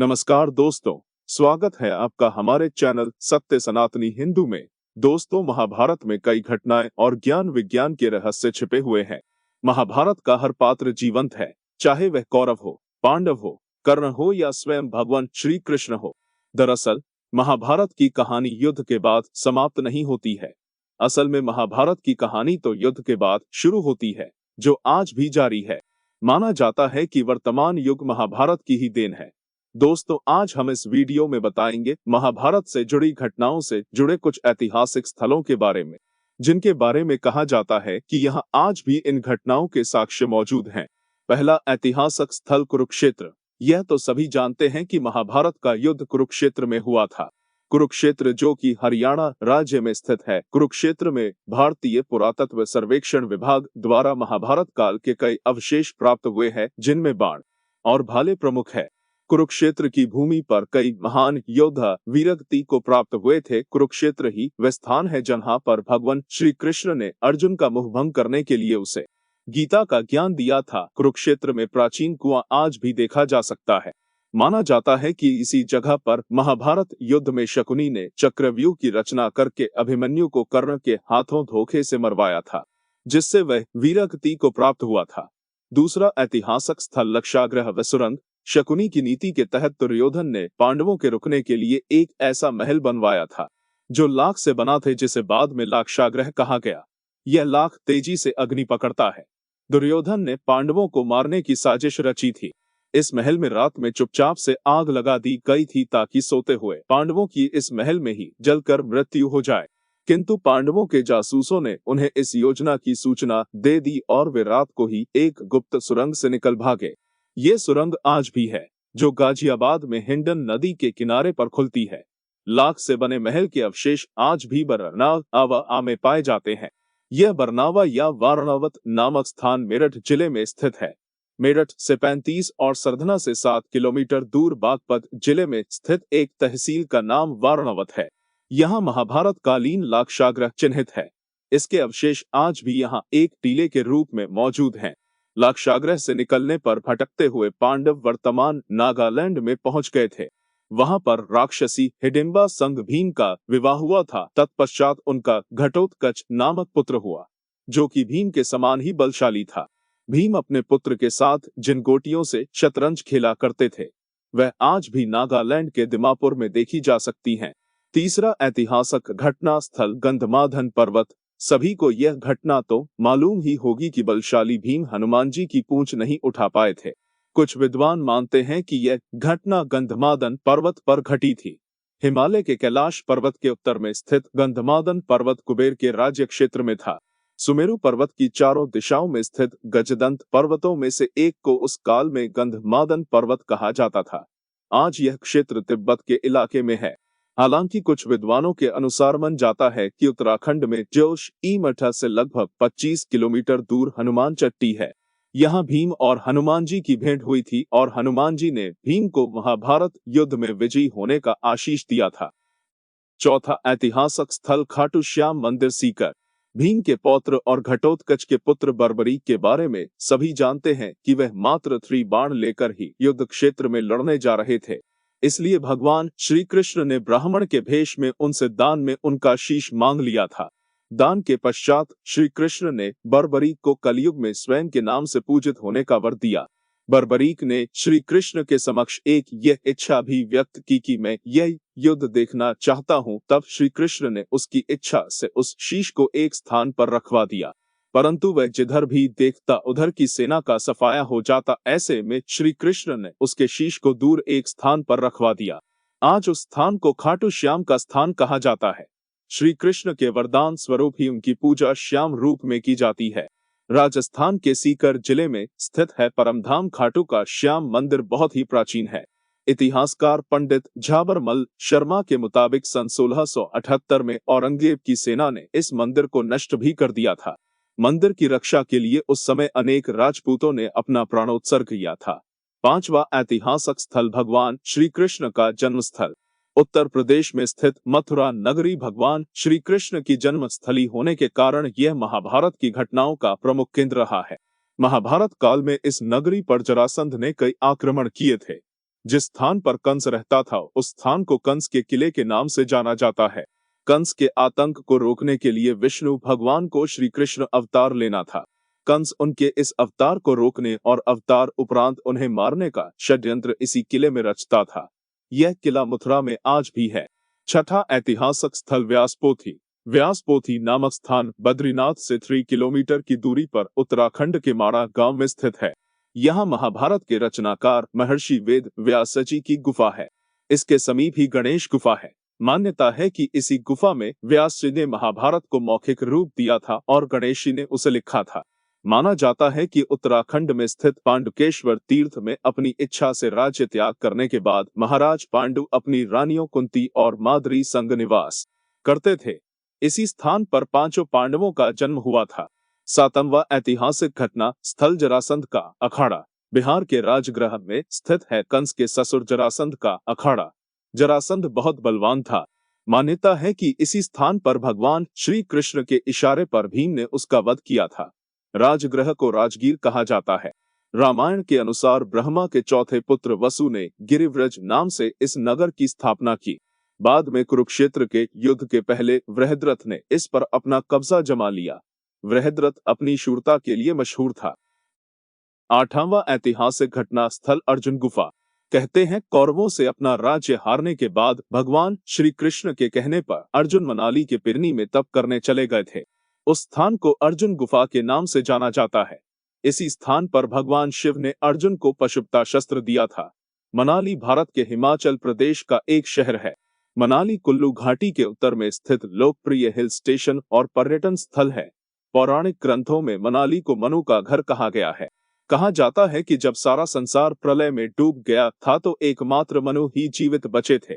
नमस्कार दोस्तों, स्वागत है आपका हमारे चैनल सत्य सनातनी हिंदू में। दोस्तों, महाभारत में कई घटनाएं और ज्ञान विज्ञान के रहस्य छिपे हुए हैं। महाभारत का हर पात्र जीवंत है, चाहे वह कौरव हो, पांडव हो, कर्ण हो या स्वयं भगवान श्री कृष्ण हो। दरअसल महाभारत की कहानी युद्ध के बाद समाप्त नहीं होती है। असल में महाभारत की कहानी तो युद्ध के बाद शुरू होती है, जो आज भी जारी है। माना जाता है कि वर्तमान युग महाभारत की ही देन है। दोस्तों, आज हम इस वीडियो में बताएंगे महाभारत से जुड़ी घटनाओं से जुड़े कुछ ऐतिहासिक स्थलों के बारे में, जिनके बारे में कहा जाता है कि यहाँ आज भी इन घटनाओं के साक्ष्य मौजूद हैं। पहला ऐतिहासिक स्थल कुरुक्षेत्र। यह तो सभी जानते हैं कि महाभारत का युद्ध कुरुक्षेत्र में हुआ था। कुरुक्षेत्र, जो कि हरियाणा राज्य में स्थित है, कुरुक्षेत्र में भारतीय पुरातत्व सर्वेक्षण विभाग द्वारा महाभारत काल के कई अवशेष प्राप्त हुए हैं, जिनमें बाण और भाले प्रमुख है। कुरुक्षेत्र की भूमि पर कई महान योद्धा वीरगति को प्राप्त हुए थे। कुरुक्षेत्र ही वह स्थान है जहां पर भगवान श्री कृष्ण ने अर्जुन का मुख भंग करने के लिए उसे गीता का ज्ञान दिया था। कुरुक्षेत्र में प्राचीन कुआं आज भी देखा जा सकता है। माना जाता है कि इसी जगह पर महाभारत युद्ध में शकुनी ने चक्रव्यूह की रचना करके अभिमन्यु को कर्ण के हाथों धोखे से मरवाया था, जिससे वह वीरगति को प्राप्त हुआ था। दूसरा ऐतिहासिक स्थल लक्षागृह व सुरंग। शकुनी की नीति के तहत दुर्योधन ने पांडवों के रुकने के लिए एक ऐसा महल बनवाया था जो लाख से बना थे, जिसे बाद में लाक्षागृह कहा गया। यह लाख तेजी से अग्नि पकड़ता है। दुर्योधन ने पांडवों को मारने की साजिश रची थी। इस महल में रात में चुपचाप से आग लगा दी गई थी ताकि सोते हुए पांडवों की इस महल में ही जलकर मृत्यु हो जाए। किंतु पांडवों के जासूसों ने उन्हें इस योजना की सूचना दे दी और वे रात को ही एक गुप्त सुरंग से निकल भागे। ये सुरंग आज भी है, जो गाजियाबाद में हिंडन नदी के किनारे पर खुलती है। लाख से बने महल के अवशेष आज भी बरनावा में पाए जाते हैं। यह बरनावा या वारणावत नामक स्थान मेरठ जिले में स्थित है। मेरठ से 35 और सरधना से 7 किलोमीटर दूर बागपत जिले में स्थित एक तहसील का नाम वारणावत है। यहाँ महाभारत कालीन लाक्षागृह चिन्हित है। इसके अवशेष आज भी यहाँ एक टीले के रूप में मौजूद हैं। लाक्षागृह से निकलने पर भटकते हुए पांडव वर्तमान नागालैंड में पहुंच गए थे। वहां पर राक्षसी हिडिंबा संग भीम का विवाह हुआ था। तत्पश्चात उनका घटोत्कच नामक पुत्र हुआ, जो कि भीम के समान ही बलशाली था। भीम अपने पुत्र के साथ जिन गोटियों से शतरंज खेला करते थे, वह आज भी नागालैंड के दिमापुर में देखी जा सकती हैं। तीसरा ऐतिहासिक घटना स्थल गंधमार्दन पर्वत। सभी को यह घटना तो मालूम ही होगी कि बलशाली भीम हनुमान जी की पूंछ नहीं उठा पाए थे। कुछ विद्वान मानते हैं कि यह घटना गंधमार्दन पर्वत पर घटी थी। हिमालय के कैलाश पर्वत के उत्तर में स्थित गंधमार्दन पर्वत कुबेर के राज्य क्षेत्र में था। सुमेरु पर्वत की चारों दिशाओं में स्थित गजदंत पर्वतों में से एक को उस काल में गंधमार्दन पर्वत कहा जाता था। आज यह क्षेत्र तिब्बत के इलाके में है। हालांकि कुछ विद्वानों के अनुसार मन जाता है कि उत्तराखंड में जोश ई मठा से लगभग 25 किलोमीटर दूर हनुमान चट्टी है। यहाँ भीम और हनुमान जी की भेंट हुई थी और हनुमान जी ने भीम को महाभारत युद्ध में विजयी होने का आशीष दिया था। चौथा ऐतिहासिक स्थल खाटू श्याम मंदिर सीकर। भीम के पौत्र और घटोत्कच के पुत्र बर्बरीक के बारे में सभी जानते हैं कि वह मात्र 3 बाण लेकर ही युद्ध क्षेत्र में लड़ने जा रहे थे। इसलिए भगवान श्री कृष्ण ने ब्राह्मण के भेष में उनसे दान में उनका शीश मांग लिया था। दान के पश्चात श्री कृष्ण ने बर्बरीक को कलयुग में स्वयं के नाम से पूजित होने का वर दिया। बर्बरीक ने श्री कृष्ण के समक्ष एक यह इच्छा भी व्यक्त की कि मैं यह युद्ध देखना चाहता हूँ। तब श्री कृष्ण ने उसकी इच्छा से उस शीश को एक स्थान पर रखवा दिया, परंतु वह जिधर भी देखता उधर की सेना का सफाया हो जाता। ऐसे में श्री कृष्ण ने उसके शीश को दूर एक स्थान पर रखवा दिया। आज उस स्थान को खाटू श्याम का स्थान कहा जाता है। श्री कृष्ण के वरदान स्वरूप ही उनकी पूजा श्याम रूप में की जाती है। राजस्थान के सीकर जिले में स्थित है परमधाम खाटू का श्याम मंदिर बहुत ही प्राचीन है। इतिहासकार पंडित झाबरमल शर्मा के मुताबिक सन 1678 में औरंगजेब की सेना ने इस मंदिर को नष्ट भी कर दिया था। मंदिर की रक्षा के लिए उस समय अनेक राजपूतों ने अपना प्राणोत्सर्ग किया था। पांचवा ऐतिहासिक स्थल भगवान श्री कृष्ण का जन्म स्थल। उत्तर प्रदेश में स्थित मथुरा नगरी भगवान श्री कृष्ण की जन्मस्थली होने के कारण यह महाभारत की घटनाओं का प्रमुख केंद्र रहा है। महाभारत काल में इस नगरी पर जरासंध ने कई आक्रमण किए थे। जिस स्थान पर कंस रहता था उस स्थान को कंस के किले के नाम से जाना जाता है। कंस के आतंक को रोकने के लिए विष्णु भगवान को श्री कृष्ण अवतार लेना था। कंस उनके इस अवतार को रोकने और अवतार उपरांत उन्हें मारने का षड्यंत्र इसी किले में रचता था। यह किला मथुरा में आज भी है। छठा ऐतिहासिक स्थल व्यासपोथी। व्यासपोथी नामक स्थान बद्रीनाथ से 3 किलोमीटर की दूरी पर उत्तराखंड के माणा गांव में स्थित है। यहाँ महाभारत के रचनाकार महर्षि वेद व्यास जी की गुफा है। इसके समीप ही गणेश गुफा है। मान्यता है कि इसी गुफा में व्यास जी ने महाभारत को मौखिक रूप दिया था और गणेश जी ने उसे लिखा था। माना जाता है कि उत्तराखंड में स्थित पांडुकेश्वर तीर्थ में अपनी इच्छा से राज्य त्याग करने के बाद महाराज पांडु अपनी रानियों कुंती और माद्री संग निवास करते थे। इसी स्थान पर पांचों पांडवों का जन्म हुआ था। सातवां ऐतिहासिक घटना स्थल जरासंध का अखाड़ा। बिहार के राजगृह में स्थित है कंस के ससुर जरासंध का अखाड़ा। जरासंध बहुत बलवान था। मान्यता है कि इसी स्थान पर भगवान श्री कृष्ण के इशारे पर भीम ने उसका वध किया था। राजगृह को राजगीर कहा जाता है। रामायण के अनुसार ब्रह्मा के चौथे पुत्र वसु ने गिरिव्रज नाम से इस नगर की स्थापना की। बाद में कुरुक्षेत्र के युद्ध के पहले वृहद्रथ ने इस पर अपना कब्जा जमा लिया। वृहद्रथ अपनी शूरता के लिए मशहूर था। आठवां ऐतिहासिक घटना स्थल अर्जुन गुफा। कहते हैं कौरवों से अपना राज्य हारने के बाद भगवान श्री कृष्ण के कहने पर अर्जुन मनाली के पिरनी में तप करने चले गए थे। उस स्थान को अर्जुन गुफा के नाम से जाना जाता है। इसी स्थान पर भगवान शिव ने अर्जुन को पशुपता शस्त्र दिया था। मनाली भारत के हिमाचल प्रदेश का एक शहर है। मनाली कुल्लू घाटी के उत्तर में स्थित लोकप्रिय हिल स्टेशन और पर्यटन स्थल है। पौराणिक ग्रंथों में मनाली को मनु का घर कहा गया है। कहा जाता है कि जब सारा संसार प्रलय में डूब गया था तो एकमात्र मनु ही जीवित बचे थे।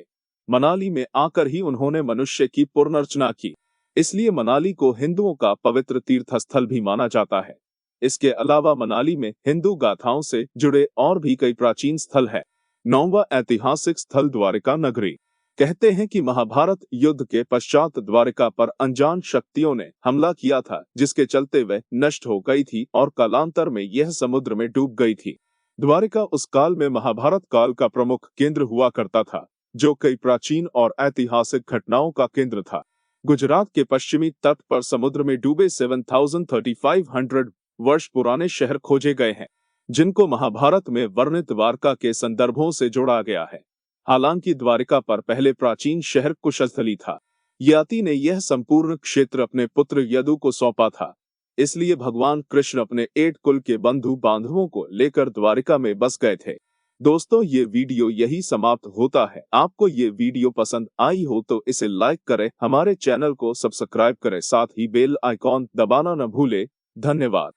मनाली में आकर ही उन्होंने मनुष्य की पुनर्रचना की। इसलिए मनाली को हिंदुओं का पवित्र तीर्थ स्थल भी माना जाता है। इसके अलावा मनाली में हिंदू गाथाओं से जुड़े और भी कई प्राचीन स्थल है। 9वां ऐतिहासिक स्थल द्वारिका नगरी। कहते हैं कि महाभारत युद्ध के पश्चात द्वारिका पर अनजान शक्तियों ने हमला किया था, जिसके चलते वह नष्ट हो गई थी और कालांतर में यह समुद्र में डूब गई थी। द्वारिका उस काल में महाभारत काल का प्रमुख केंद्र हुआ करता था, जो कई प्राचीन और ऐतिहासिक घटनाओं का केंद्र था। गुजरात के पश्चिमी तट पर समुद्र में डूबे 7,3500 वर्ष पुराने शहर खोजे गए हैं, जिनको महाभारत में वर्णित द्वारका के संदर्भों से जोड़ा गया है। हालांकि द्वारिका पर पहले प्राचीन शहर कुशस्थली था। यति ने यह संपूर्ण क्षेत्र अपने पुत्र यदु को सौंपा था। इसलिए भगवान कृष्ण अपने 8 कुल के बंधु बांधवों को लेकर द्वारिका में बस गए थे। दोस्तों, ये वीडियो यही समाप्त होता है। आपको ये वीडियो पसंद आई हो तो इसे लाइक करें, हमारे चैनल को सब्सक्राइब करें, साथ ही बेल आइकॉन दबाना न भूलें। धन्यवाद।